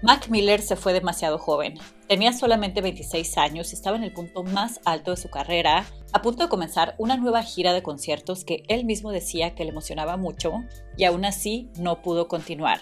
Mac Miller se fue demasiado joven. Tenía solamente 26 años y estaba en el punto más alto de su carrera, a punto de comenzar una nueva gira de conciertos que él mismo decía que le emocionaba mucho, y aún así no pudo continuar.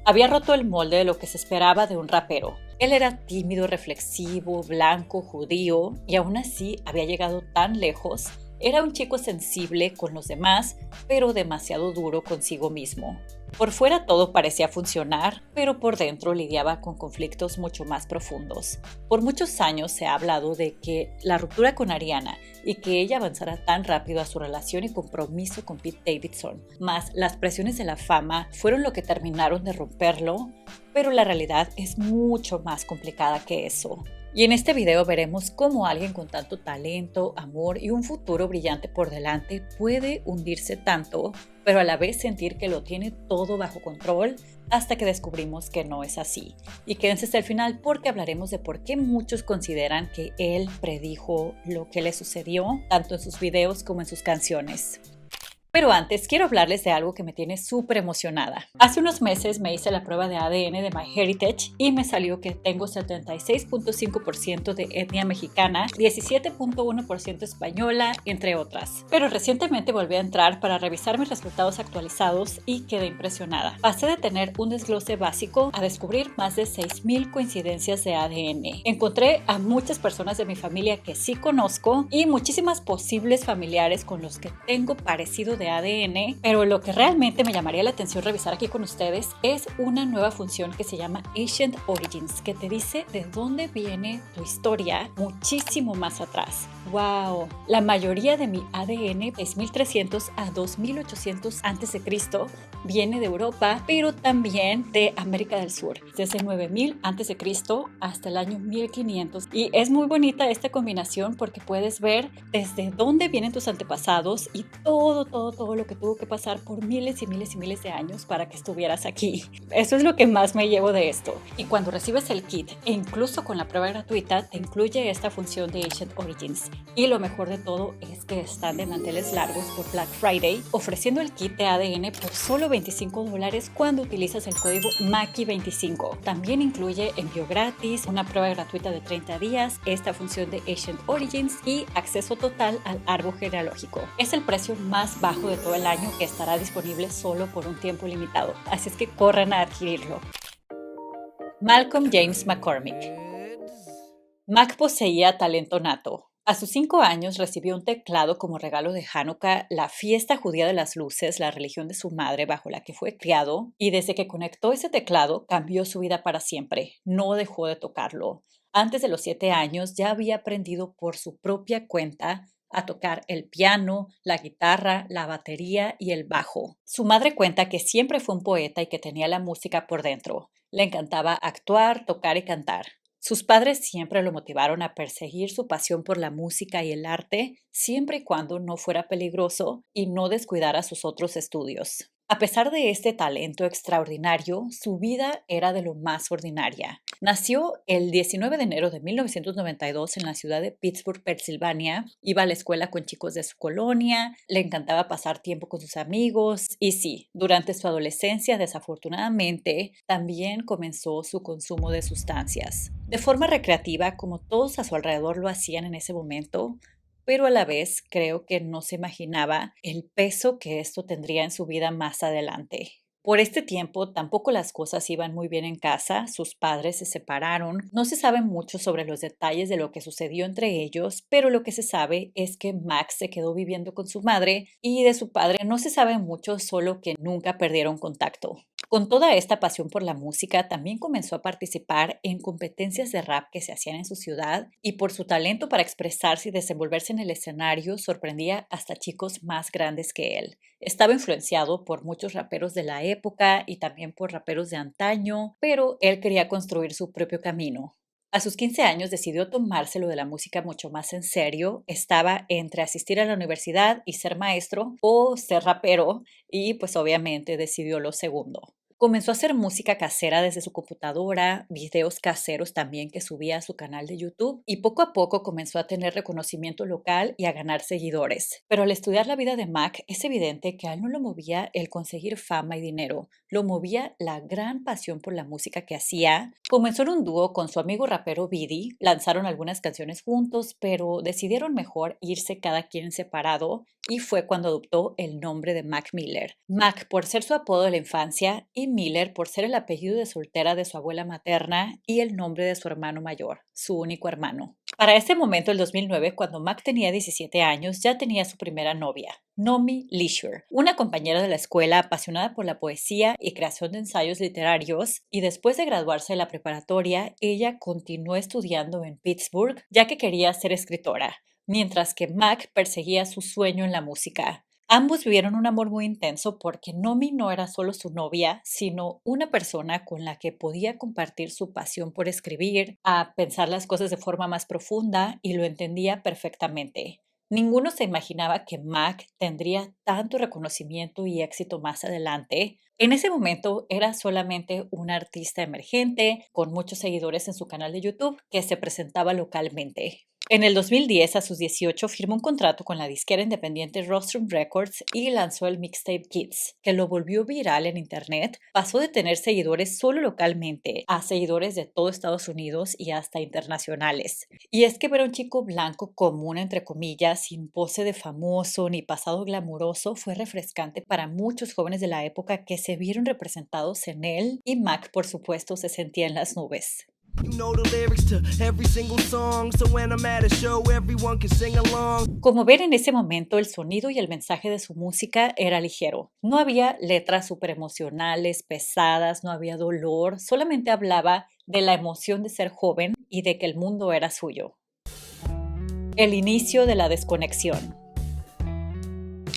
Había roto el molde de lo que se esperaba de un rapero. Él era tímido, reflexivo, blanco, judío, y aún así había llegado tan lejos. Era un chico sensible con los demás, pero demasiado duro consigo mismo. Por fuera todo parecía funcionar, pero por dentro lidiaba con conflictos mucho más profundos. Por muchos años se ha hablado de que la ruptura con Ariana y que ella avanzara tan rápido a su relación y compromiso con Pete Davidson, más las presiones de la fama, fueron lo que terminaron de romperlo, pero la realidad es mucho más complicada que eso. Y en este video veremos cómo alguien con tanto talento, amor y un futuro brillante por delante puede hundirse tanto, pero a la vez sentir que lo tiene todo bajo control, hasta que descubrimos que no es así. Y quédense hasta el final porque hablaremos de por qué muchos consideran que él predijo lo que le sucedió, tanto en sus videos como en sus canciones. Pero antes quiero hablarles de algo que me tiene súper emocionada. Hace unos meses me hice la prueba de ADN de MyHeritage y me salió que tengo 76.5% de etnia mexicana, 17.1% española, entre otras. Pero recientemente volví a entrar para revisar mis resultados actualizados y quedé impresionada. Pasé de tener un desglose básico a descubrir más de 6.000 coincidencias de ADN. Encontré a muchas personas de mi familia que sí conozco y muchísimas posibles familiares con los que tengo parecido de ADN, pero lo que realmente me llamaría la atención revisar aquí con ustedes es una nueva función que se llama Ancient Origins, que te dice de dónde viene tu historia muchísimo más atrás. ¡Wow! La mayoría de mi ADN, 6.300 a 2.800 a.C., viene de Europa, pero también de América del Sur, desde 9.000 a.C. hasta el año 1500. Y es muy bonita esta combinación porque puedes ver desde dónde vienen tus antepasados y todo lo que tuvo que pasar por miles y miles y miles de años para que estuvieras aquí. Eso es lo que más me llevo de esto. Y cuando recibes el kit, e incluso con la prueba gratuita, te incluye esta función de Ancient Origins. Y lo mejor de todo es que están de manteles largos por Black Friday, ofreciendo el kit de ADN por solo $25 cuando utilizas el código MAKI25. También incluye envío gratis, una prueba gratuita de 30 días, esta función de Ancient Origins y acceso total al árbol genealógico. Es el precio más bajo de todo el año que estará disponible solo por un tiempo limitado, así es que corran a adquirirlo. Malcolm James McCormick. Mac poseía talento nato. A sus 5 años recibió un teclado como regalo de Hanukkah, la fiesta judía de las luces, la religión de su madre bajo la que fue criado, y desde que conectó ese teclado cambió su vida para siempre. No dejó de tocarlo. Antes de los 7 años ya había aprendido por su propia cuenta a tocar el piano, la guitarra, la batería y el bajo. Su madre cuenta que siempre fue un poeta y que tenía la música por dentro. Le encantaba actuar, tocar y cantar. Sus padres siempre lo motivaron a perseguir su pasión por la música y el arte, siempre y cuando no fuera peligroso y no descuidara sus otros estudios. A pesar de este talento extraordinario, su vida era de lo más ordinaria. Nació el 19 de enero de 1992 en la ciudad de Pittsburgh, Pensilvania. Iba a la escuela con chicos de su colonia, le encantaba pasar tiempo con sus amigos y sí, durante su adolescencia, desafortunadamente, también comenzó su consumo de sustancias. De forma recreativa, como todos a su alrededor lo hacían en ese momento, pero a la vez creo que no se imaginaba el peso que esto tendría en su vida más adelante. Por este tiempo tampoco las cosas iban muy bien en casa, sus padres se separaron, no se sabe mucho sobre los detalles de lo que sucedió entre ellos, pero lo que se sabe es que Max se quedó viviendo con su madre y de su padre no se sabe mucho, solo que nunca perdieron contacto. Con toda esta pasión por la música, también comenzó a participar en competencias de rap que se hacían en su ciudad y por su talento para expresarse y desenvolverse en el escenario sorprendía hasta chicos más grandes que él. Estaba influenciado por muchos raperos de la época y también por raperos de antaño, pero él quería construir su propio camino. A sus 15 años decidió tomárselo de la música mucho más en serio. Estaba entre asistir a la universidad y ser maestro o ser rapero y pues obviamente decidió lo segundo. Comenzó a hacer música casera desde su computadora, videos caseros también que subía a su canal de YouTube y poco a poco comenzó a tener reconocimiento local y a ganar seguidores. Pero al estudiar la vida de Mac es evidente que a él no lo movía el conseguir fama y dinero, lo movía la gran pasión por la música que hacía. Comenzó en un dúo con su amigo rapero Biddy, lanzaron algunas canciones juntos, pero decidieron mejor irse cada quien en separado y fue cuando adoptó el nombre de Mac Miller. Mac por ser su apodo de la infancia y Miller por ser el apellido de soltera de su abuela materna y el nombre de su hermano mayor, su único hermano. Para ese momento, el 2009, cuando Mac tenía 17 años, ya tenía su primera novia, Nomi Leisure, una compañera de la escuela apasionada por la poesía y creación de ensayos literarios, y después de graduarse de la preparatoria, ella continuó estudiando en Pittsburgh, ya que quería ser escritora, mientras que Mac perseguía su sueño en la música. Ambos vivieron un amor muy intenso porque Nomi no era solo su novia, sino una persona con la que podía compartir su pasión por escribir, a pensar las cosas de forma más profunda y lo entendía perfectamente. Ninguno se imaginaba que Mac tendría tanto reconocimiento y éxito más adelante. En ese momento era solamente un artista emergente con muchos seguidores en su canal de YouTube que se presentaba localmente. En el 2010, a sus 18, firmó un contrato con la disquera independiente Rostrum Records y lanzó el mixtape Kids, que lo volvió viral en internet. Pasó de tener seguidores solo localmente a seguidores de todo Estados Unidos y hasta internacionales. Y es que ver a un chico blanco común, entre comillas, sin pose de famoso ni pasado glamuroso, fue refrescante para muchos jóvenes de la época que se vieron representados en él, y Mac, por supuesto, se sentía en las nubes. Como ver en ese momento, el sonido y el mensaje de su música era ligero. No había letras súper emocionales, pesadas, no había dolor, solamente hablaba de la emoción de ser joven y de que el mundo era suyo. El inicio de la desconexión.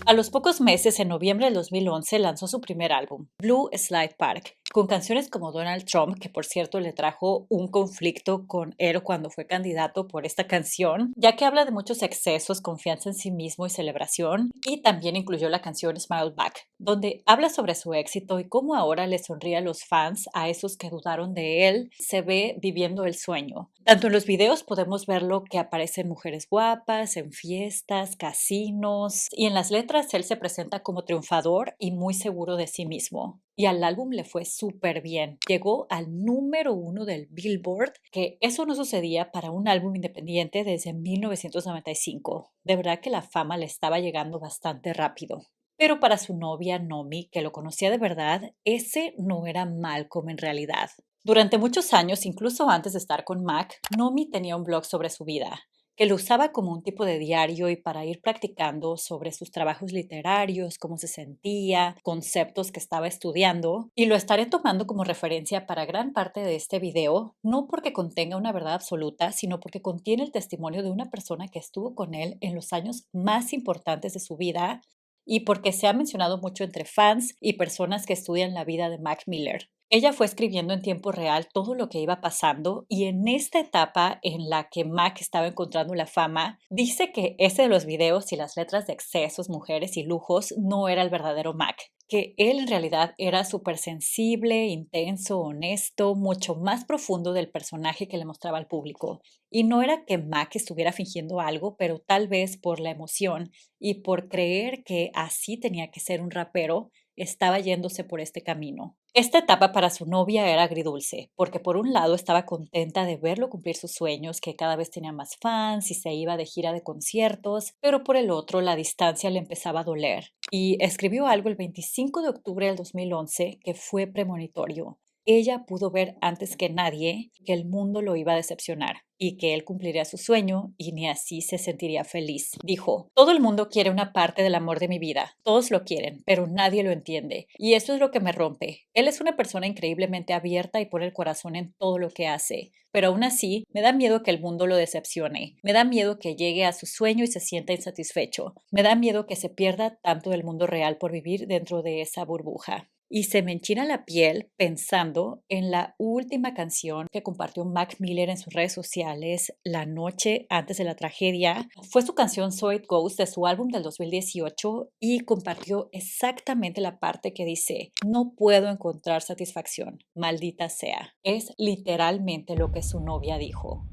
A los pocos meses, en noviembre del 2011, lanzó su primer álbum, Blue Slide Park, con canciones como Donald Trump, que por cierto le trajo un conflicto con él cuando fue candidato por esta canción, ya que habla de muchos excesos, confianza en sí mismo y celebración, y también incluyó la canción Smile Back, donde habla sobre su éxito y cómo ahora le sonríe a los fans, a esos que dudaron de él, se ve viviendo el sueño. Tanto en los videos podemos verlo que aparecen mujeres guapas, en fiestas, casinos, y en las letras él se presenta como triunfador y muy seguro de sí mismo. Y al álbum le fue súper bien. Llegó al número 1 del Billboard, que eso no sucedía para un álbum independiente desde 1995. De verdad que la fama le estaba llegando bastante rápido. Pero para su novia Nomi, que lo conocía de verdad, ese no era Malcolm en realidad. Durante muchos años, incluso antes de estar con Mac, Nomi tenía un blog sobre su vida, que lo usaba como un tipo de diario y para ir practicando sobre sus trabajos literarios, cómo se sentía, conceptos que estaba estudiando, y lo estaré tomando como referencia para gran parte de este video, no porque contenga una verdad absoluta, sino porque contiene el testimonio de una persona que estuvo con él en los años más importantes de su vida y porque se ha mencionado mucho entre fans y personas que estudian la vida de Mac Miller. Ella fue escribiendo en tiempo real todo lo que iba pasando y en esta etapa en la que Mac estaba encontrando la fama, dice que ese de los videos y las letras de excesos, mujeres y lujos no era el verdadero Mac, que él en realidad era súper sensible, intenso, honesto, mucho más profundo del personaje que le mostraba al público. Y no era que Mac estuviera fingiendo algo, pero tal vez por la emoción y por creer que así tenía que ser un rapero, estaba yéndose por este camino. Esta etapa para su novia era agridulce, porque por un lado estaba contenta de verlo cumplir sus sueños, que cada vez tenía más fans y se iba de gira de conciertos, pero por el otro la distancia le empezaba a doler. Y escribió algo el 25 de octubre del 2011 que fue premonitorio. Ella pudo ver antes que nadie que el mundo lo iba a decepcionar y que él cumpliría su sueño y ni así se sentiría feliz. Dijo, todo el mundo quiere una parte del amor de mi vida, todos lo quieren, pero nadie lo entiende y eso es lo que me rompe. Él es una persona increíblemente abierta y pone el corazón en todo lo que hace, pero aún así me da miedo que el mundo lo decepcione, me da miedo que llegue a su sueño y se sienta insatisfecho, me da miedo que se pierda tanto del mundo real por vivir dentro de esa burbuja. Y se me enchina la piel pensando en la última canción que compartió Mac Miller en sus redes sociales la noche antes de la tragedia. Fue su canción So It Goes de su álbum del 2018 y compartió exactamente la parte que dice: no puedo encontrar satisfacción, maldita sea. Es literalmente lo que su novia dijo.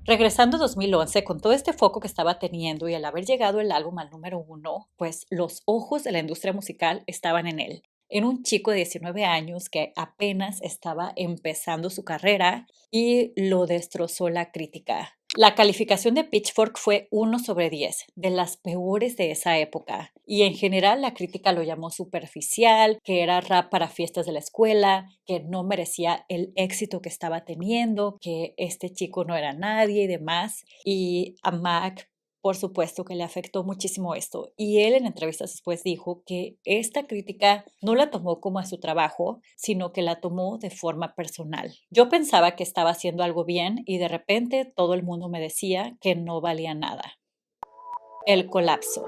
Regresando a 2011, con todo este foco que estaba teniendo y al haber llegado el álbum al número uno, pues los ojos de la industria musical estaban en él, en un chico de 19 años que apenas estaba empezando su carrera y lo destrozó la crítica. La calificación de Pitchfork fue 1/10, de las peores de esa época, y en general la crítica lo llamó superficial, que era rap para fiestas de la escuela, que no merecía el éxito que estaba teniendo, que este chico no era nadie y demás. Y a Mac, por supuesto que le afectó muchísimo esto. Y él en entrevistas después dijo que esta crítica no la tomó como a su trabajo, sino que la tomó de forma personal. Yo pensaba que estaba haciendo algo bien y de repente todo el mundo me decía que no valía nada. El colapso.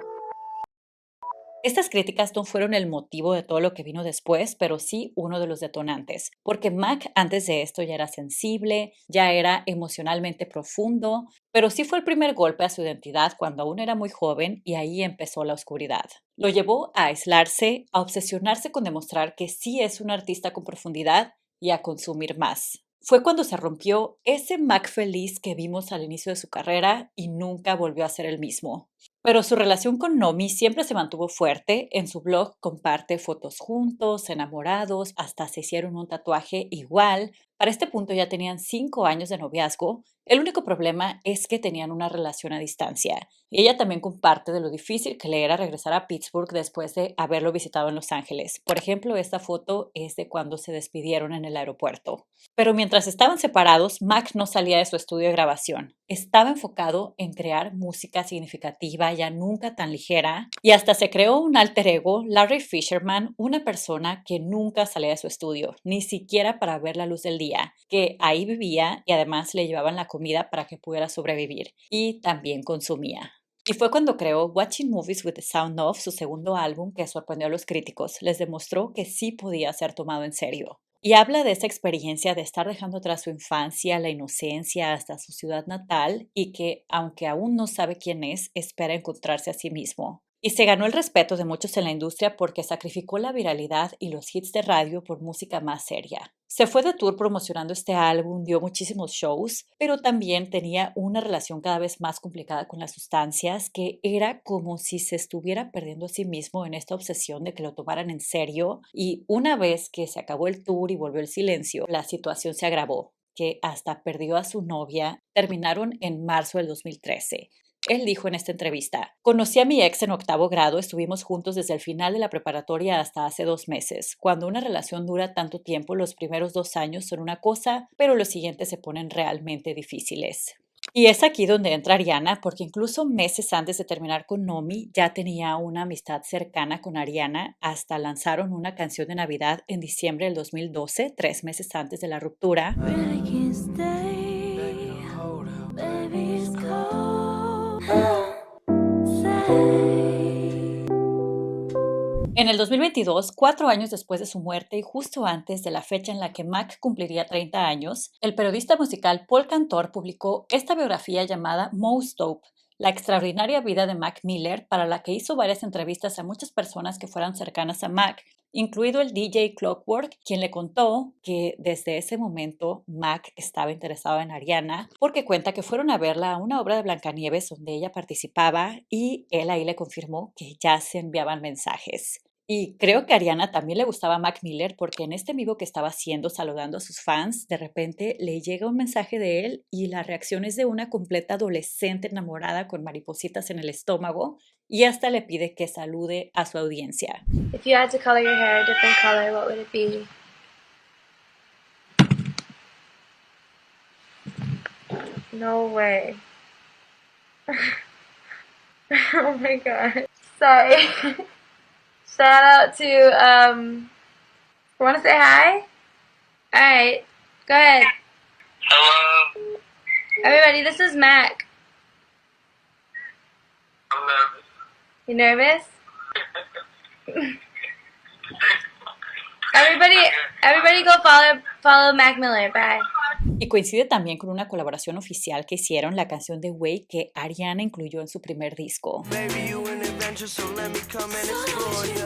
Estas críticas no fueron el motivo de todo lo que vino después, pero sí uno de los detonantes, porque Mac antes de esto ya era sensible, ya era emocionalmente profundo, pero sí fue el primer golpe a su identidad cuando aún era muy joven y ahí empezó la oscuridad. Lo llevó a aislarse, a obsesionarse con demostrar que sí es un artista con profundidad y a consumir más. Fue cuando se rompió ese Mac feliz que vimos al inicio de su carrera y nunca volvió a ser el mismo. Pero su relación con Nomi siempre se mantuvo fuerte. En su blog comparte fotos juntos, enamorados, hasta se hicieron un tatuaje igual. Para este punto ya tenían 5 años de noviazgo. El único problema es que tenían una relación a distancia. Y ella también comparte de lo difícil que le era regresar a Pittsburgh después de haberlo visitado en Los Ángeles. Por ejemplo, esta foto es de cuando se despidieron en el aeropuerto. Pero mientras estaban separados, Mac no salía de su estudio de grabación. Estaba enfocado en crear música significativa, ya nunca tan ligera, y hasta se creó un alter ego, Larry Fisherman, una persona que nunca salía de su estudio, ni siquiera para ver la luz del día, que ahí vivía y además le llevaban la comida para que pudiera sobrevivir, y también consumía. Y fue cuando creó Watching Movies with the Sound Of, su segundo álbum, que sorprendió a los críticos. Les demostró que sí podía ser tomado en serio. Y habla de esa experiencia de estar dejando atrás su infancia, la inocencia, hasta su ciudad natal, y que, aunque aún no sabe quién es, espera encontrarse a sí mismo. Y se ganó el respeto de muchos en la industria porque sacrificó la viralidad y los hits de radio por música más seria. Se fue de tour promocionando este álbum, dio muchísimos shows, pero también tenía una relación cada vez más complicada con las sustancias, que era como si se estuviera perdiendo a sí mismo en esta obsesión de que lo tomaran en serio. Y una vez que se acabó el tour y volvió el silencio, la situación se agravó, que hasta perdió a su novia. Terminaron en marzo del 2013. Él dijo en esta entrevista: conocí a mi ex en 8º grado, estuvimos juntos desde el final de la preparatoria hasta hace 2 meses. Cuando una relación dura tanto tiempo, los primeros 2 años son una cosa, pero los siguientes se ponen realmente difíciles. Y es aquí donde entra Ariana, porque incluso meses antes de terminar con Nomi, ya tenía una amistad cercana con Ariana. Hasta lanzaron una canción de Navidad en diciembre del 2012, 3 meses antes de la ruptura. En el 2022, 4 años después de su muerte y justo antes de la fecha en la que Mac cumpliría 30 años, el periodista musical Paul Cantor publicó esta biografía llamada Most Dope, la extraordinaria vida de Mac Miller, para la que hizo varias entrevistas a muchas personas que fueran cercanas a Mac, incluido el DJ Clockwork, quien le contó que desde ese momento Mac estaba interesado en Ariana, porque cuenta que fueron a verla a una obra de Blancanieves donde ella participaba y él ahí le confirmó que ya se enviaban mensajes. Y creo que a Ariana también le gustaba Mac Miller, porque en este vivo que estaba haciendo saludando a sus fans, de repente le llega un mensaje de él y la reacción es de una completa adolescente enamorada con maripositas en el estómago, y hasta le pide que salude a su audiencia. If you had to color your hair a different color, what would it be? No way. Oh my god. Sorry. Shout out to, want to say hi? Alright, go ahead. Hello. Everybody, this is Mac. I'm nervous. You nervous? Everybody, everybody go follow Mac Miller. Bye. Y coincide también con una colaboración oficial que hicieron, la canción de Way que Ariana incluyó en su primer disco. Baby, you an adventure, so let me come and explore ya.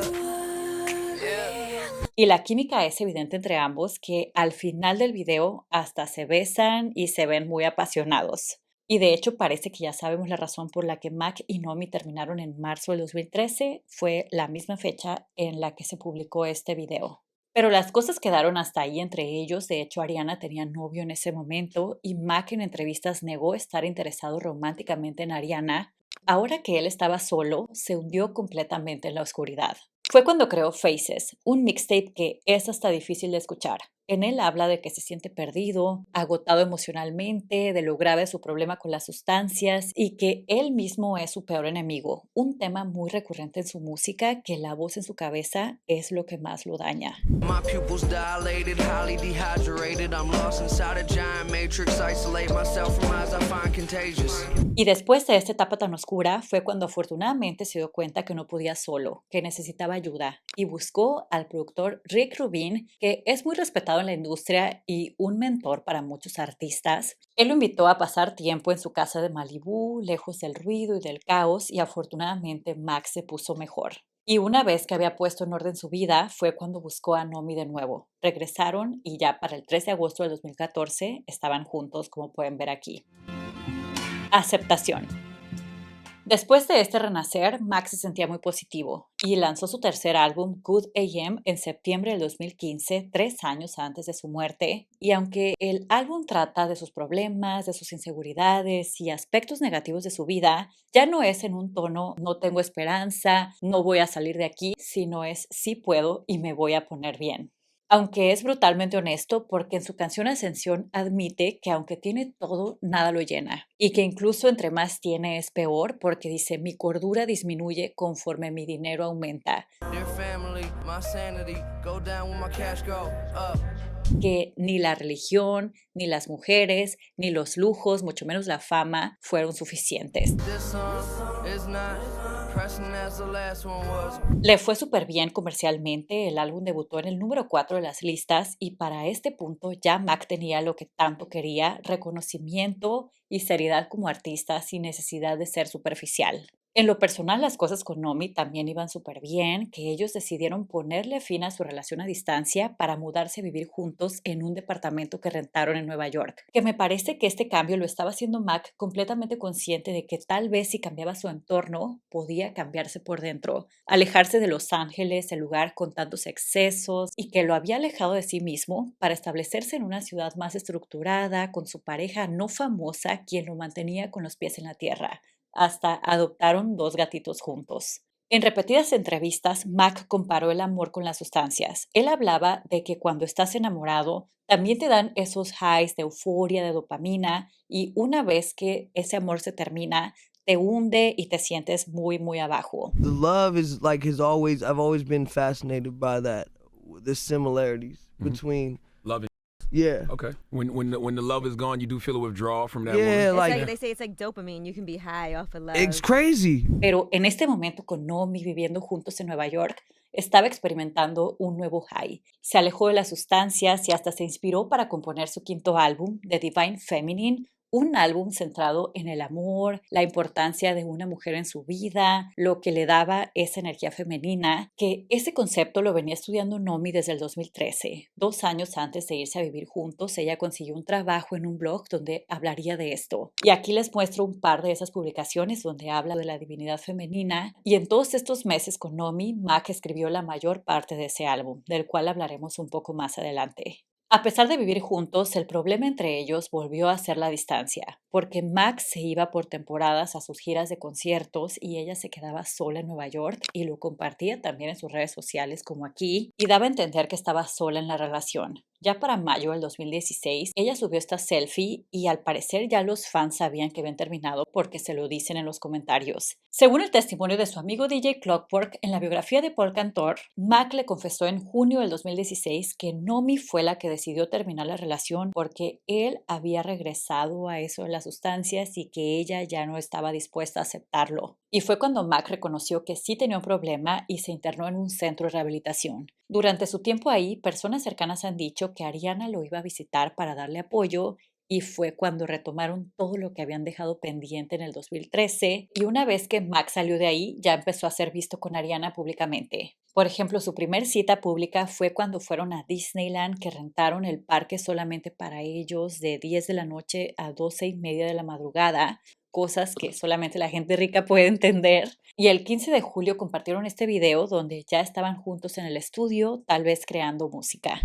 Y la química es evidente entre ambos, que al final del video hasta se besan y se ven muy apasionados. Y de hecho parece que ya sabemos la razón por la que Mac y Nomi terminaron en marzo del 2013. Fue la misma fecha en la que se publicó este video. Pero las cosas quedaron hasta ahí entre ellos. De hecho, Ariana tenía novio en ese momento y Mac en entrevistas negó estar interesado románticamente en Ariana. Ahora que él estaba solo, se hundió completamente en la oscuridad. Fue cuando creó Faces, un mixtape que es hasta difícil de escuchar. En él habla de que se siente perdido, agotado emocionalmente, de lo grave de su problema con las sustancias y que él mismo es su peor enemigo. Un tema muy recurrente en su música, que la voz en su cabeza es lo que más lo daña. My pupils dilated, highly dehydrated. I'm lost inside a giant matrix. Isolate myself from eyes I find contagious. Y después de esta etapa tan oscura fue cuando afortunadamente se dio cuenta que no podía solo, que necesitaba ayuda y buscó al productor Rick Rubin, que es muy respetado en la industria y un mentor para muchos artistas. Él lo invitó a pasar tiempo en su casa de Malibú, lejos del ruido y del caos, y afortunadamente Max se puso mejor. Y una vez que había puesto en orden su vida, fue cuando buscó a Nomi de nuevo. Regresaron y ya para el 3 de agosto del 2014 estaban juntos, como pueden ver aquí. Aceptación. Después de este renacer, Max se sentía muy positivo y lanzó su tercer álbum, Good AM, en septiembre del 2015, 3 años antes de su muerte. Y aunque el álbum trata de sus problemas, de sus inseguridades y aspectos negativos de su vida, ya no es en un tono no tengo esperanza, no voy a salir de aquí, sino es sí puedo y me voy a poner bien. Aunque es brutalmente honesto, porque en su canción Ascensión admite que aunque tiene todo, nada lo llena, y que incluso entre más tiene es peor, porque dice mi cordura disminuye conforme mi dinero aumenta, Dear family, my sanity go down when my cash go up. que ni la religión, ni las mujeres, ni los lujos, mucho menos la fama, fueron suficientes. This song is not pressing as the last one was. Le fue súper bien comercialmente, el álbum debutó en el número 4 de las listas y para este punto ya Mac tenía lo que tanto quería, reconocimiento y seriedad como artista sin necesidad de ser superficial. En lo personal, las cosas con Nomi también iban súper bien, que ellos decidieron ponerle fin a su relación a distancia para mudarse a vivir juntos en un departamento que rentaron en Nueva York. Que me parece que este cambio lo estaba haciendo Mac completamente consciente de que tal vez si cambiaba su entorno, podía cambiarse por dentro, alejarse de Los Ángeles, el lugar con tantos excesos, y que lo había alejado de sí mismo para establecerse en una ciudad más estructurada, con su pareja no famosa, quien lo mantenía con los pies en la tierra. Hasta adoptaron 2 gatitos juntos. En repetidas entrevistas, Mac comparó el amor con las sustancias. Él hablaba de que cuando estás enamorado, también te dan esos highs de euforia, de dopamina, y una vez que ese amor se termina, te hunde y te sientes muy, muy abajo. The love is like I've always been fascinated by that, the similarities between Love and yeah. okay. When the love is gone, you do feel a withdrawal from that Yeah, woman. like They say it's like dopamine. You can be high off of love. it's crazy. Pero en este momento, con Nomi viviendo juntos en Nueva York, estaba experimentando un nuevo high. Se alejó de las sustancias y hasta se inspiró para componer su quinto álbum, The Divine Feminine, un álbum centrado en el amor, la importancia de una mujer en su vida, lo que le daba esa energía femenina, que ese concepto lo venía estudiando Nomi desde el 2013. 2 años antes de irse a vivir juntos, ella consiguió un trabajo en un blog donde hablaría de esto. Y aquí les muestro un par de esas publicaciones donde habla de la divinidad femenina. Y en todos estos meses con Nomi, Mac escribió la mayor parte de ese álbum, del cual hablaremos un poco más adelante. A pesar de vivir juntos, el problema entre ellos volvió a ser la distancia, porque Max se iba por temporadas a sus giras de conciertos y ella se quedaba sola en Nueva York y lo compartía también en sus redes sociales como aquí y daba a entender que estaba sola en la relación. Ya para mayo del 2016, ella subió esta selfie y al parecer ya los fans sabían que habían terminado porque se lo dicen en los comentarios. Según el testimonio de su amigo DJ Clockwork, en la biografía de Paul Cantor, Mac le confesó en junio del 2016 que Nomi fue la que decidió terminar la relación porque él había regresado a eso de las sustancias y que ella ya no estaba dispuesta a aceptarlo. Y fue cuando Mac reconoció que sí tenía un problema y se internó en un centro de rehabilitación. Durante su tiempo ahí, personas cercanas han dicho que Ariana lo iba a visitar para darle apoyo y fue cuando retomaron todo lo que habían dejado pendiente en el 2013 y una vez que Mac salió de ahí ya empezó a ser visto con Ariana públicamente. Por ejemplo, su primer cita pública fue cuando fueron a Disneyland, que rentaron el parque solamente para ellos de 10 de la noche a 12:30 de la madrugada, cosas que solamente la gente rica puede entender. Y el 15 de julio compartieron este video donde ya estaban juntos en el estudio, tal vez creando música.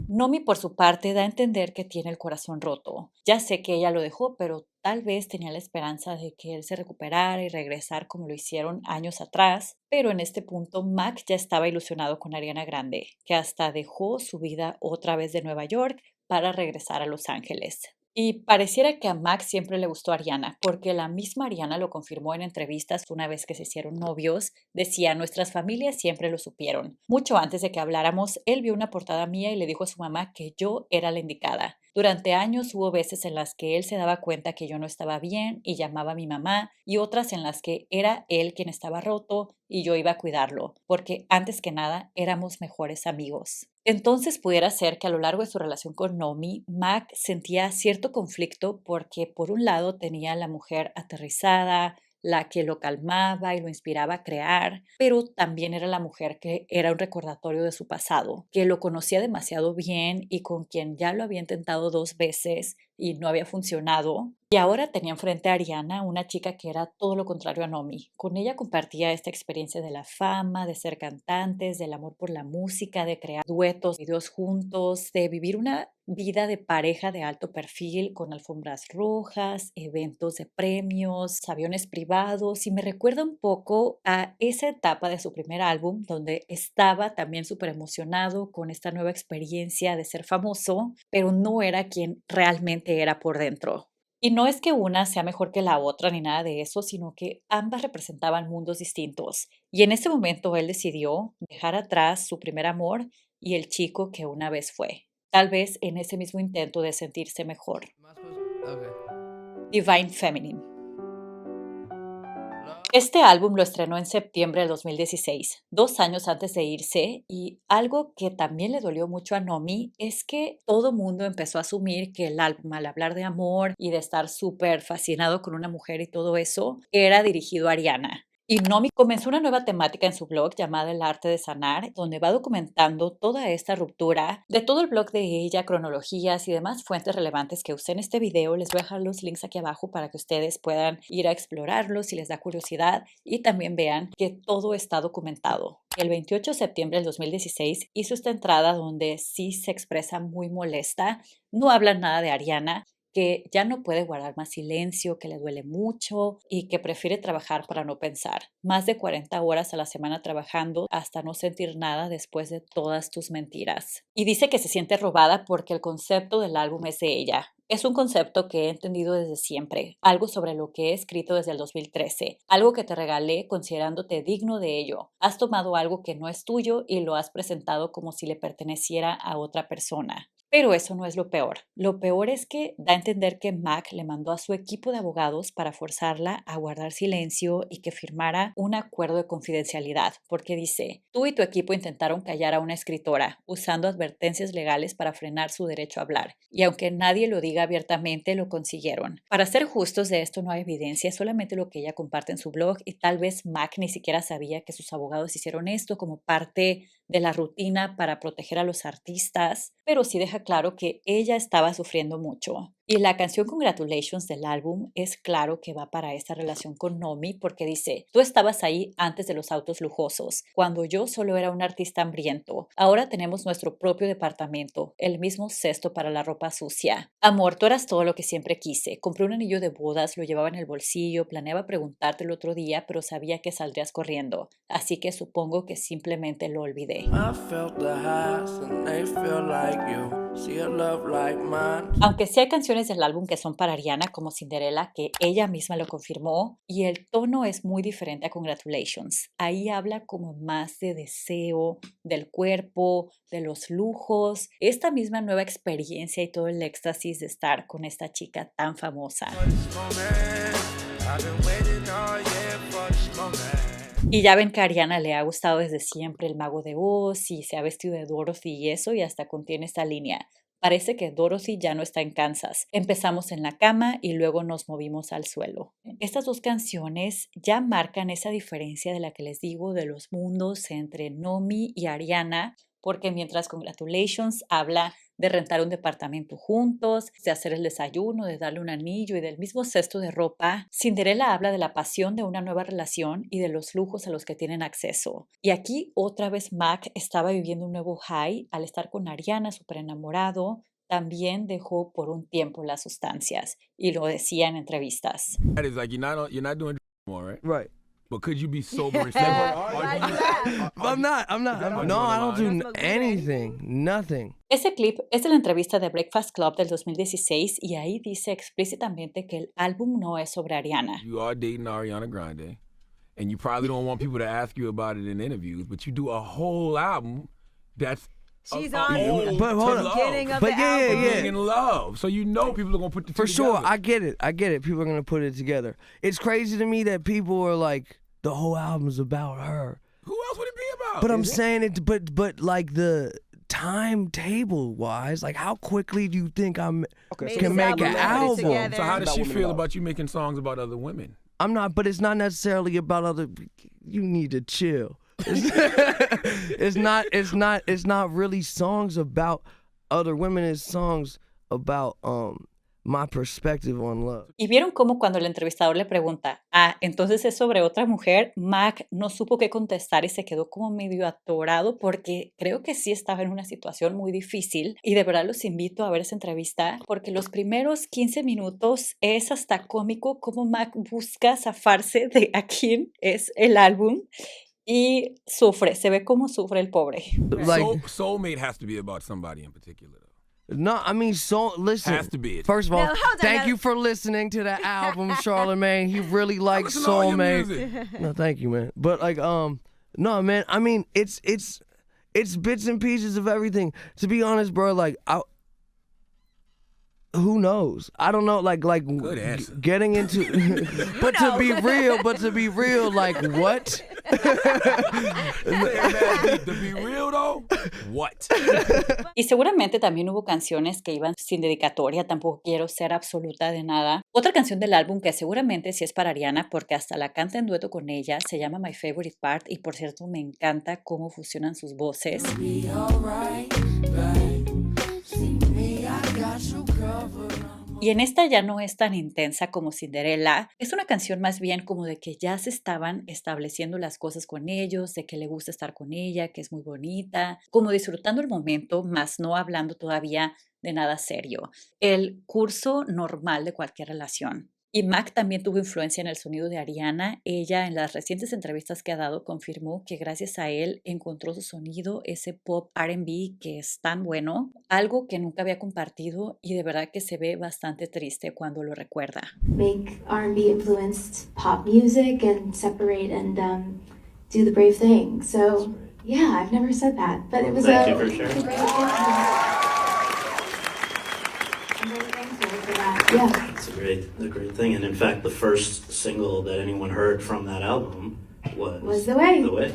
Nomi, por su parte, da a entender que tiene el corazón roto. Ya sé que ella lo dejó, pero tal vez tenía la esperanza de que él se recuperara y regresar como lo hicieron años atrás. Pero en este punto, Mac ya estaba ilusionado con Ariana Grande, que hasta dejó su vida otra vez de Nueva York para regresar a Los Ángeles. Y pareciera que a Mac siempre le gustó Ariana, porque la misma Ariana lo confirmó en entrevistas una vez que se hicieron novios. Decía, nuestras familias siempre lo supieron. Mucho antes de que habláramos, él vio una portada mía y le dijo a su mamá que yo era la indicada. Durante años hubo veces en las que él se daba cuenta que yo no estaba bien y llamaba a mi mamá, y otras en las que era él quien estaba roto y yo iba a cuidarlo, porque antes que nada éramos mejores amigos. Entonces pudiera ser que a lo largo de su relación con Nomi, Mac sentía cierto conflicto porque por un lado tenía a la mujer aterrizada, la que lo calmaba y lo inspiraba a crear, pero también era la mujer que era un recordatorio de su pasado, que lo conocía demasiado bien y con quien ya lo había intentado 2 veces y no había funcionado. Y ahora tenía enfrente a Ariana, una chica que era todo lo contrario a Nomi. Con ella compartía esta experiencia de la fama, de ser cantantes, del amor por la música, de crear duetos, videos juntos, de vivir una vida de pareja de alto perfil con alfombras rojas, eventos de premios, aviones privados, y me recuerda un poco a esa etapa de su primer álbum donde estaba también súper emocionado con esta nueva experiencia de ser famoso, pero no era quien realmente era por dentro. Y no es que una sea mejor que la otra ni nada de eso, sino que ambas representaban mundos distintos. Y en ese momento él decidió dejar atrás su primer amor y el chico que una vez fue. Tal vez en ese mismo intento de sentirse mejor. Divine Feminine. Este álbum lo estrenó en septiembre del 2016, 2 años antes de irse, y algo que también le dolió mucho a Nomi es que todo mundo empezó a asumir que el álbum, al hablar de amor y de estar súper fascinado con una mujer y todo eso, era dirigido a Ariana. Y Nomi comenzó una nueva temática en su blog llamada El Arte de Sanar, donde va documentando toda esta ruptura. De todo el blog de ella, cronologías y demás fuentes relevantes que usé en este video, les voy a dejar los links aquí abajo para que ustedes puedan ir a explorarlos si les da curiosidad y también vean que todo está documentado. El 28 de septiembre del 2016 hizo esta entrada donde sí se expresa muy molesta, no habla nada de Ariana, que ya no puede guardar más silencio, que le duele mucho y que prefiere trabajar para no pensar. Más de 40 horas a la semana trabajando hasta no sentir nada después de todas tus mentiras. Y dice que se siente robada porque el concepto del álbum es de ella. Es un concepto que he entendido desde siempre, algo sobre lo que he escrito desde el 2013, algo que te regalé considerándote digno de ello. Has tomado algo que no es tuyo y lo has presentado como si le perteneciera a otra persona. Pero eso no es lo peor. Lo peor es que da a entender que Mac le mandó a su equipo de abogados para forzarla a guardar silencio y que firmara un acuerdo de confidencialidad, porque dice, tú y tu equipo intentaron callar a una escritora usando advertencias legales para frenar su derecho a hablar, y aunque nadie lo diga abiertamente, lo consiguieron. Para ser justos, de esto no hay evidencia, solamente lo que ella comparte en su blog, y tal vez Mac ni siquiera sabía que sus abogados hicieron esto como parte de la rutina para proteger a los artistas, pero sí deja claro que ella estaba sufriendo mucho. Y la canción Congratulations del álbum es claro que va para esta relación con Nomi porque dice, tú estabas ahí antes de los autos lujosos, cuando yo solo era un artista hambriento. Ahora tenemos nuestro propio departamento, el mismo cesto para la ropa sucia. Amor, tú eras todo lo que siempre quise. Compré un anillo de bodas, lo llevaba en el bolsillo, planeaba preguntarte el otro día, pero sabía que saldrías corriendo. Así que supongo que simplemente lo olvidé. Aunque sí hay canciones del álbum que son para Ariana, como Cinderella, que ella misma lo confirmó, y el tono es muy diferente a Congratulations. Ahí habla como más de deseo, del cuerpo, de los lujos, esta misma nueva experiencia y todo el éxtasis de estar con esta chica tan famosa. Y ya ven que a Ariana le ha gustado desde siempre el Mago de Oz y se ha vestido de Dorothy y eso, y hasta contiene esta línea. Parece que Dorothy ya no está en Kansas. Empezamos en la cama y luego nos movimos al suelo. Estas dos canciones ya marcan esa diferencia de la que les digo de los mundos entre Nomi y Ariana, porque mientras Congratulations habla de rentar un departamento juntos, de hacer el desayuno, de darle un anillo y del mismo cesto de ropa, Cinderella habla de la pasión de una nueva relación y de los lujos a los que tienen acceso. Y aquí otra vez Mac estaba viviendo un nuevo high al estar con Ariana, súper enamorado. También dejó por un tiempo las sustancias y lo decía en entrevistas. That is like you're not doing anymore, right? Right. But could you be sober and sober? Why'd you laugh? I'm not. No, I don't do Smoke anything. Nothing. Ese clip es de la entrevista de Breakfast Club del 2016 y ahí dice explícitamente que el álbum no es sobre Ariana. You are dating Ariana Grande, and you probably don't want people to ask you about it in interviews, but you do a whole album that's She's on the But hold on. beginning of But the yeah, album. yeah. being in love. So you know people are gonna put the two For sure, together. I get it. People are gonna put it together. It's crazy to me that people are like, the whole album's about her. Who else would it be about? But I'm Is it? saying it. But like the timetable wise, like how quickly do you think Made can this make an album, put it album? together. So how does About she women feel love. about you making songs about other women? I'm not. But it's not necessarily about other. You need to chill. It's not. It's not really songs about other women. It's songs about my perspective on love. Y vieron cómo cuando el entrevistador le pregunta, entonces es sobre otra mujer, Mac no supo qué contestar y se quedó como medio atorado porque creo que sí estaba en una situación muy difícil y de verdad los invito a ver esa entrevista porque los primeros 15 minutos es hasta cómico cómo Mac busca zafarse de a quién es el álbum y sufre, se ve cómo sufre el pobre. Like Soulmate has to be about somebody in particular, though. no, I mean, so listen. Has to be. First of all, Now, hold on, thank now- you for listening to the album, Charlamagne. He really likes Listen to all your Soulmate. music. No, thank you, man. But like, no, man. I mean, it's bits and pieces of everything. To be honest, bro, like, who knows? I don't know. Like, Good answer. getting into. but to be real, like, what? To be real though, what? Y seguramente también hubo canciones que iban sin dedicatoria, tampoco quiero ser absoluta de nada. Otra canción del álbum que seguramente sí es para Ariana porque hasta la canta en dueto con ella, se llama My Favorite Part y por cierto me encanta cómo fusionan sus voces. Y en esta ya no es tan intensa como Cinderella, es una canción más bien como de que ya se estaban estableciendo las cosas con ellos, de que le gusta estar con ella, que es muy bonita, como disfrutando el momento, más no hablando todavía de nada serio. El curso normal de cualquier relación. Y Mac también tuvo influencia en el sonido de Ariana. Ella en las recientes entrevistas que ha dado confirmó que gracias a él encontró su sonido, ese pop R&B que es tan bueno, algo que nunca había compartido y de verdad que se ve bastante triste cuando lo recuerda. Make R&B influenced pop music and separate and do the brave thing. So yeah, I've never said that, but it was Thank you for sharing. a great gift. I'm really thankful for that. Yeah. It's a great thing. And in fact, the first single that anyone heard from that album was The Way. The Way.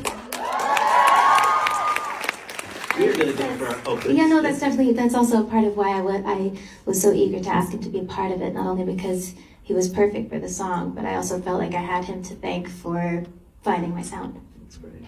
You're gonna do it for our opening. Yeah, no, that's also part of why I was so eager to ask him to be a part of it, not only because he was perfect for the song, but I also felt like I had him to thank for finding my sound. That's great.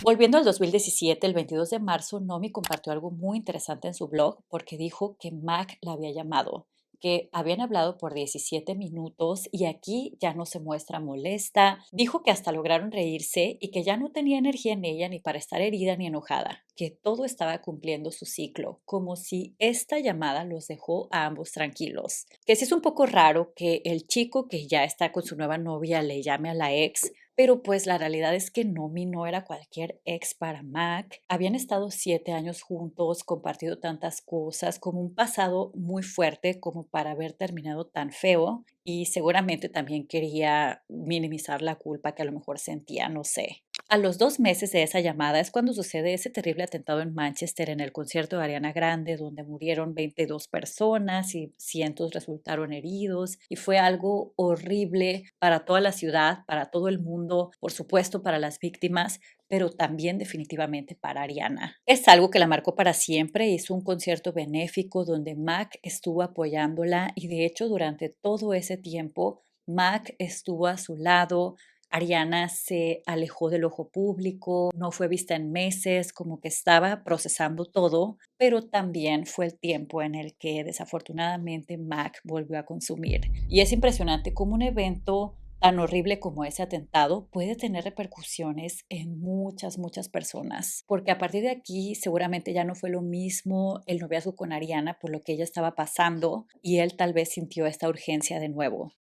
Volviendo al 2017, el 22 de marzo, Nomi compartió algo muy interesante en su blog porque dijo que Mac la había llamado, que habían hablado por 17 minutos y aquí ya no se muestra molesta. Dijo que hasta lograron reírse y que ya no tenía energía en ella ni para estar herida ni enojada, que todo estaba cumpliendo su ciclo, como si esta llamada los dejó a ambos tranquilos. Que sí es un poco raro que el chico que ya está con su nueva novia le llame a la ex, pero pues la realidad es que Nomi no era cualquier ex para Mac. Habían estado 7 años juntos, compartido tantas cosas, como un pasado muy fuerte como para haber terminado tan feo y seguramente también quería minimizar la culpa que a lo mejor sentía, no sé. A los 2 meses de esa llamada es cuando sucede ese terrible atentado en Manchester en el concierto de Ariana Grande, donde murieron 22 personas y cientos resultaron heridos. Y fue algo horrible para toda la ciudad, para todo el mundo, por supuesto para las víctimas, pero también definitivamente para Ariana. Es algo que la marcó para siempre. Hizo un concierto benéfico donde Mac estuvo apoyándola y de hecho durante todo ese tiempo Mac estuvo a su lado. Ariana se alejó del ojo público, no fue vista en meses, como que estaba procesando todo, pero también fue el tiempo en el que desafortunadamente Mac volvió a consumir. Y es impresionante cómo un evento tan horrible como ese atentado puede tener repercusiones en muchas personas, porque a partir de aquí seguramente ya no fue lo mismo el noviazgo con Ariana por lo que ella estaba pasando y él tal vez sintió esta urgencia de nuevo.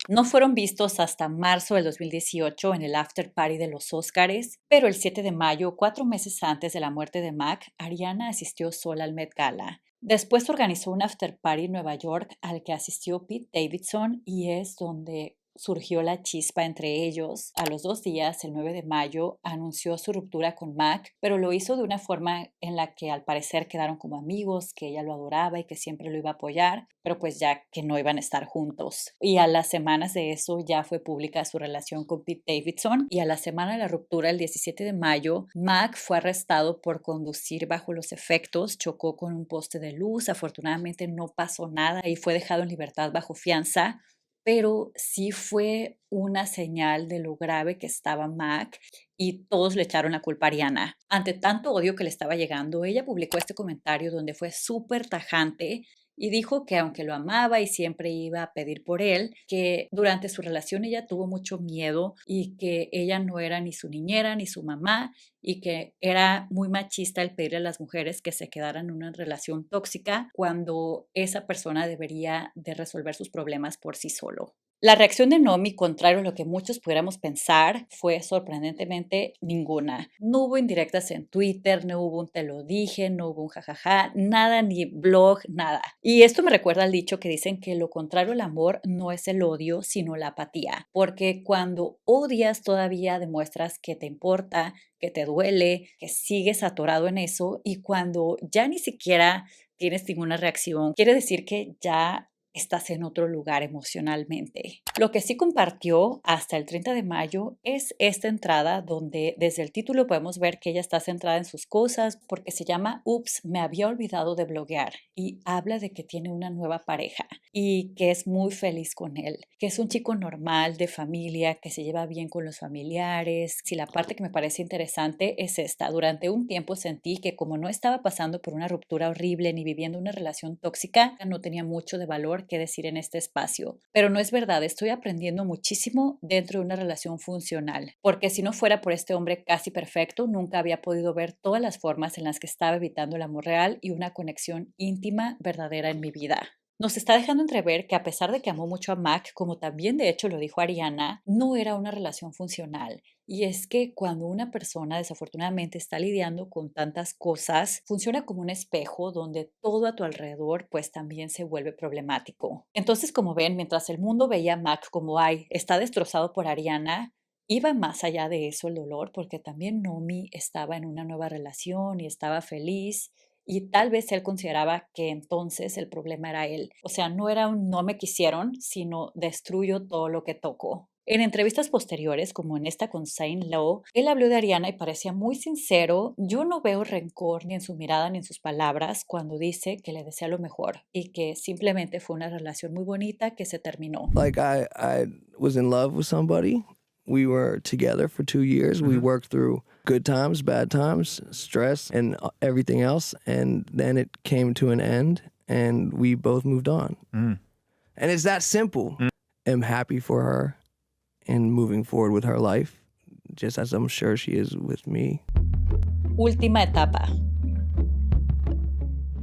No fueron vistos hasta marzo del 2018 en el after party de los Óscares, pero el 7 de mayo, 4 meses antes de la muerte de Mac, Ariana asistió sola al Met Gala. Después organizó un after party en Nueva York al que asistió Pete Davidson y es donde surgió la chispa entre ellos. A los 2 días, el 9 de mayo, anunció su ruptura con Mac, pero lo hizo de una forma en la que al parecer quedaron como amigos, que ella lo adoraba y que siempre lo iba a apoyar, pero pues ya que no iban a estar juntos. Y a las semanas de eso ya fue pública su relación con Pete Davidson y a la semana de la ruptura, el 17 de mayo, Mac fue arrestado por conducir bajo los efectos, chocó con un poste de luz, afortunadamente no pasó nada y fue dejado en libertad bajo fianza, pero sí fue una señal de lo grave que estaba Mac y todos le echaron la culpa a Ariana. Ante tanto odio que le estaba llegando, ella publicó este comentario donde fue súper tajante y dijo que aunque lo amaba y siempre iba a pedir por él, que durante su relación ella tuvo mucho miedo y que ella no era ni su niñera ni su mamá y que era muy machista el pedirle a las mujeres que se quedaran en una relación tóxica cuando esa persona debería de resolver sus problemas por sí solo. La reacción de Nomi, contrario a lo que muchos pudiéramos pensar, fue sorprendentemente ninguna. No hubo indirectas en Twitter, no hubo un te lo dije, no hubo un jajaja, nada, ni blog, nada. Y esto me recuerda al dicho que dicen que lo contrario al amor no es el odio, sino la apatía. Porque cuando odias todavía demuestras que te importa, que te duele, que sigues atorado en eso y cuando ya ni siquiera tienes ninguna reacción, quiere decir que ya estás en otro lugar emocionalmente. Lo que sí compartió hasta el 30 de mayo es esta entrada donde desde el título podemos ver que ella está centrada en sus cosas porque se llama Ups, me había olvidado de bloguear y habla de que tiene una nueva pareja y que es muy feliz con él, que es un chico normal, de familia, que se lleva bien con los familiares. Sí, la parte que me parece interesante es esta. Durante un tiempo sentí que como no estaba pasando por una ruptura horrible ni viviendo una relación tóxica, no tenía mucho de valor que decir en este espacio. Pero no es verdad, estoy aprendiendo muchísimo dentro de una relación funcional, porque si no fuera por este hombre casi perfecto, nunca había podido ver todas las formas en las que estaba evitando el amor real y una conexión íntima verdadera en mi vida. Nos está dejando entrever que a pesar de que amó mucho a Mac, como también de hecho lo dijo Ariana, no era una relación funcional. Y es que cuando una persona desafortunadamente está lidiando con tantas cosas, funciona como un espejo donde todo a tu alrededor pues también se vuelve problemático. Entonces, como ven, mientras el mundo veía a Mac como ay, está destrozado por Ariana, iba más allá de eso el dolor porque también Nomi estaba en una nueva relación y estaba feliz. Y tal vez él consideraba que entonces el problema era él. O sea, no era un no me quisieron, sino destruyo todo lo que toco. En entrevistas posteriores, como en esta con Zane Lowe, él habló de Ariana y parecía muy sincero. Yo no veo rencor ni en su mirada ni en sus palabras cuando dice que le desea lo mejor y que simplemente fue una relación muy bonita que se terminó. Like I was in love with somebody. We were together for 2 years. We worked through good times, bad times, stress, and everything else. And then it came to an end, and we both moved on. And it's that simple. I'm happy for her and moving forward with her life, just as I'm sure she is with me. Última etapa.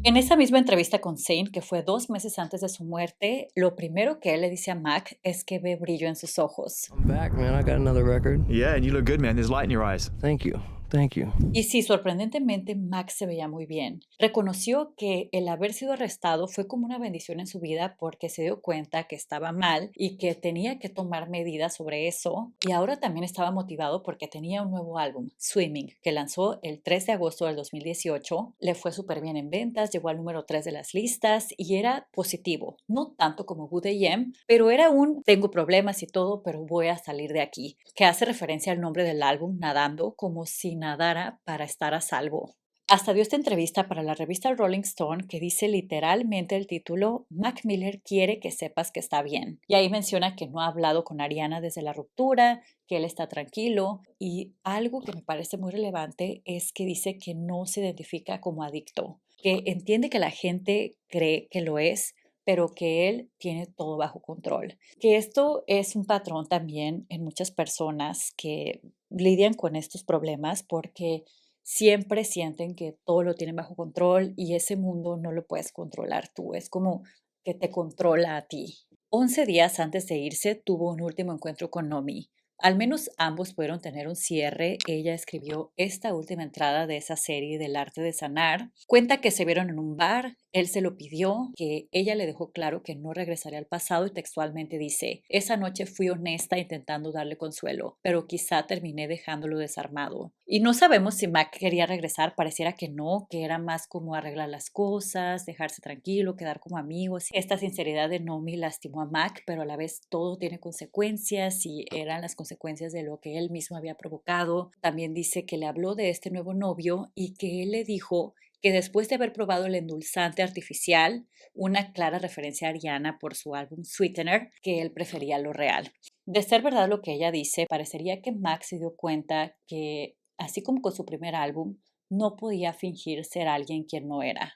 En esa misma entrevista con Zane, que fue 2 meses antes de su muerte, lo primero que él le dice a Mac es que ve brillo en sus ojos. I'm back, man. I got another record. Yeah, and you look good, man. There's light in your eyes. Thank you. Thank you. Y sí, sorprendentemente, Max se veía muy bien. Reconoció que el haber sido arrestado fue como una bendición en su vida porque se dio cuenta que estaba mal y que tenía que tomar medidas sobre eso. Y ahora también estaba motivado porque tenía un nuevo álbum, Swimming, que lanzó el 3 de agosto del 2018. Le fue súper bien en ventas, llegó al número 3 de las listas y era positivo. No tanto como Good AM, pero era un tengo problemas y todo, pero voy a salir de aquí, que hace referencia al nombre del álbum, Nadando, como si nadara para estar a salvo. Hasta dio esta entrevista para la revista Rolling Stone que dice literalmente el título Mac Miller quiere que sepas que está bien. Y ahí menciona que no ha hablado con Ariana desde la ruptura, que él está tranquilo y algo que me parece muy relevante es que dice que no se identifica como adicto, que entiende que la gente cree que lo es, pero que él tiene todo bajo control. Que esto es un patrón también en muchas personas que lidian con estos problemas porque siempre sienten que todo lo tienen bajo control y ese mundo no lo puedes controlar tú, es como que te controla a ti. 11 días antes de irse tuvo un último encuentro con Nomi. Al menos ambos pudieron tener un cierre. Ella escribió esta última entrada de esa serie del arte de sanar. Cuenta que se vieron en un bar, él se lo pidió, que ella le dejó claro que no regresaría al pasado y textualmente dice, esa noche fui honesta intentando darle consuelo, pero quizá terminé dejándolo desarmado. Y no sabemos si Mac quería regresar, pareciera que no, que era más como arreglar las cosas, dejarse tranquilo, quedar como amigos. Esta sinceridad de Nomi lastimó a Mac, pero a la vez todo tiene consecuencias y eran las consecuencias de lo que él mismo había provocado. También dice que le habló de este nuevo novio y que él le dijo que después de haber probado el endulzante artificial, una clara referencia a Ariana por su álbum Sweetener, que él prefería lo real. De ser verdad lo que ella dice, parecería que Max se dio cuenta que, así como con su primer álbum, no podía fingir ser alguien quien no era.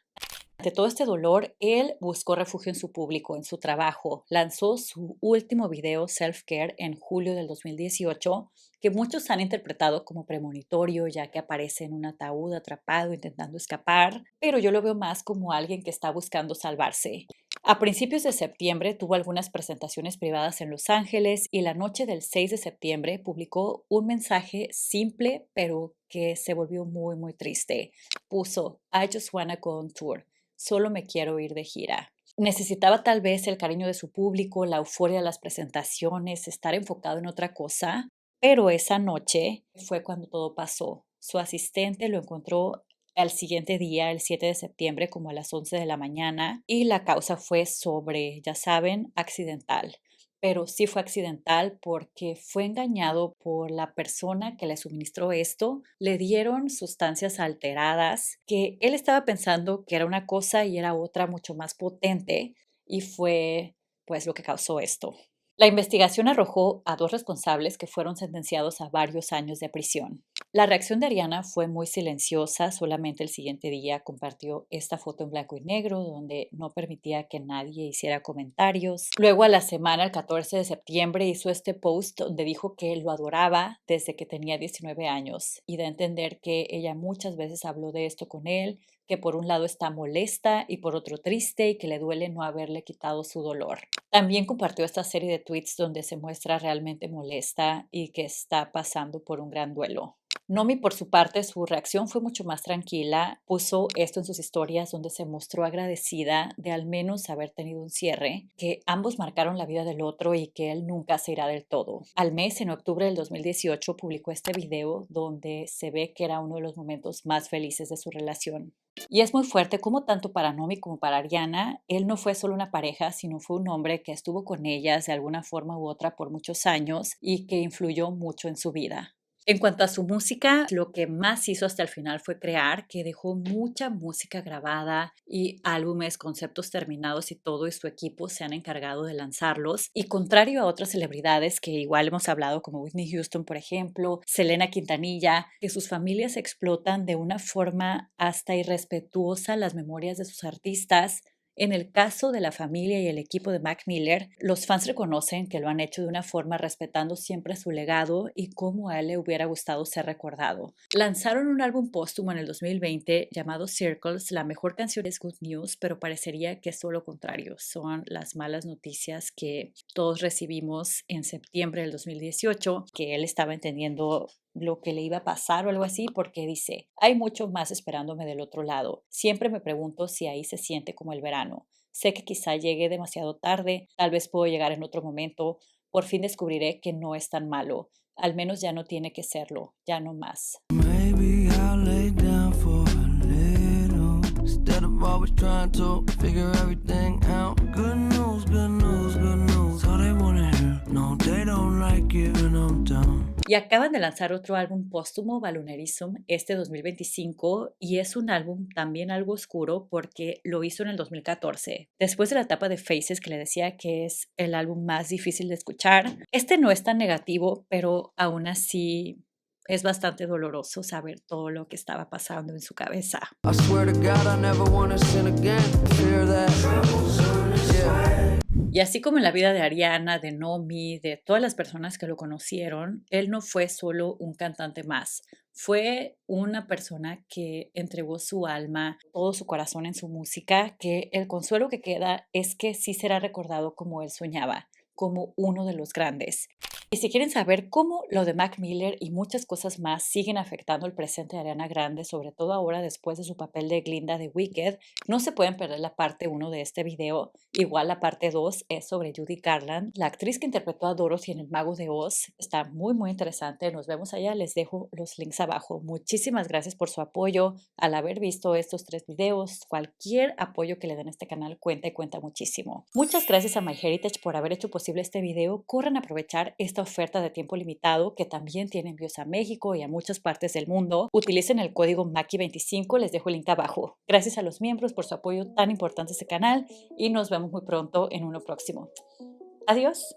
Ante todo este dolor, él buscó refugio en su público, en su trabajo. Lanzó su último video, Self-Care, en julio del 2018, que muchos han interpretado como premonitorio, ya que aparece en un ataúd atrapado intentando escapar, pero yo lo veo más como alguien que está buscando salvarse. A principios de septiembre tuvo algunas presentaciones privadas en Los Ángeles y la noche del 6 de septiembre publicó un mensaje simple, pero que se volvió muy, muy triste. Puso, I just wanna go on tour. Solo me quiero ir de gira. Necesitaba tal vez el cariño de su público, la euforia de las presentaciones, estar enfocado en otra cosa, pero esa noche fue cuando todo pasó. Su asistente lo encontró al siguiente día, el 7 de septiembre, como a las 11 de la mañana, y la causa fue sobre, ya saben, accidental. Pero sí fue accidental porque fue engañado por la persona que le suministró esto. Le dieron sustancias alteradas que él estaba pensando que era una cosa y era otra mucho más potente y fue pues lo que causó esto. La investigación arrojó a 2 responsables que fueron sentenciados a varios años de prisión. La reacción de Ariana fue muy silenciosa, solamente el siguiente día compartió esta foto en blanco y negro donde no permitía que nadie hiciera comentarios. Luego a la semana, el 14 de septiembre, hizo este post donde dijo que lo adoraba desde que tenía 19 años y da a entender que ella muchas veces habló de esto con él, que por un lado está molesta y por otro triste y que le duele no haberle quitado su dolor. También compartió esta serie de tweets donde se muestra realmente molesta y que está pasando por un gran duelo. Nomi, por su parte, su reacción fue mucho más tranquila. Puso esto en sus historias donde se mostró agradecida de al menos haber tenido un cierre, que ambos marcaron la vida del otro y que él nunca se irá del todo. Al mes, en octubre del 2018, publicó este video donde se ve que era uno de los momentos más felices de su relación. Y es muy fuerte como tanto para Nomi como para Ariana, él no fue solo una pareja, sino fue un hombre que estuvo con ellas de alguna forma u otra por muchos años y que influyó mucho en su vida. En cuanto a su música, lo que más hizo hasta el final fue crear, que dejó mucha música grabada y álbumes, conceptos terminados y todo, y su equipo se han encargado de lanzarlos. Y contrario a otras celebridades que igual hemos hablado, como Whitney Houston, por ejemplo, Selena Quintanilla, que sus familias explotan de una forma hasta irrespetuosa las memorias de sus artistas. En el caso de la familia y el equipo de Mac Miller, los fans reconocen que lo han hecho de una forma respetando siempre su legado y cómo a él le hubiera gustado ser recordado. Lanzaron un álbum póstumo en el 2020 llamado Circles. La mejor canción es Good News, pero parecería que es todo lo contrario. Son las malas noticias que todos recibimos en septiembre del 2018, que él estaba entendiendo lo que le iba a pasar o algo así, porque dice, hay mucho más esperándome del otro lado. Siempre me pregunto si ahí se siente como el verano. Sé que quizá llegue demasiado tarde, tal vez puedo llegar en otro momento. Por fin descubriré que no es tan malo. Al menos ya no tiene que serlo, ya no más. Maybe I'll lay down for a little instead of always trying to figure everything out. Good news, good news, good news. All they wanna hear. No, they don't like it when I'm down. Y acaban de lanzar otro álbum póstumo, Balloonerism, este 2025, y es un álbum también algo oscuro porque lo hizo en el 2014. Después de la etapa de Faces, que le decía que es el álbum más difícil de escuchar, este no es tan negativo, pero aún así es bastante doloroso saber todo lo que estaba pasando en su cabeza. I swear to God I never wanna sin again. Fear that. Yeah. Y así como en la vida de Ariana, de Nomi, de todas las personas que lo conocieron, él no fue solo un cantante más. Fue una persona que entregó su alma, todo su corazón en su música, que el consuelo que queda es que sí será recordado como él soñaba, como uno de los grandes. Y si quieren saber cómo lo de Mac Miller y muchas cosas más siguen afectando el presente de Ariana Grande, sobre todo ahora después de su papel de Glinda de Wicked, no se pueden perder la parte 1 de este video. Igual la parte 2 es sobre Judy Garland, la actriz que interpretó a Dorothy en El Mago de Oz. Está muy interesante. Nos vemos allá. Les dejo los links abajo. Muchísimas gracias por su apoyo al haber visto estos 3 videos. Cualquier apoyo que le den a este canal cuenta y cuenta muchísimo. Muchas gracias a MyHeritage por haber hecho posible este video. Corran a aprovechar esta oferta de tiempo limitado que también tiene envíos a México y a muchas partes del mundo. Utilicen el código MAKI25, les dejo el link abajo. Gracias a los miembros por su apoyo tan importante a este canal y nos vemos muy pronto en uno próximo. Adiós.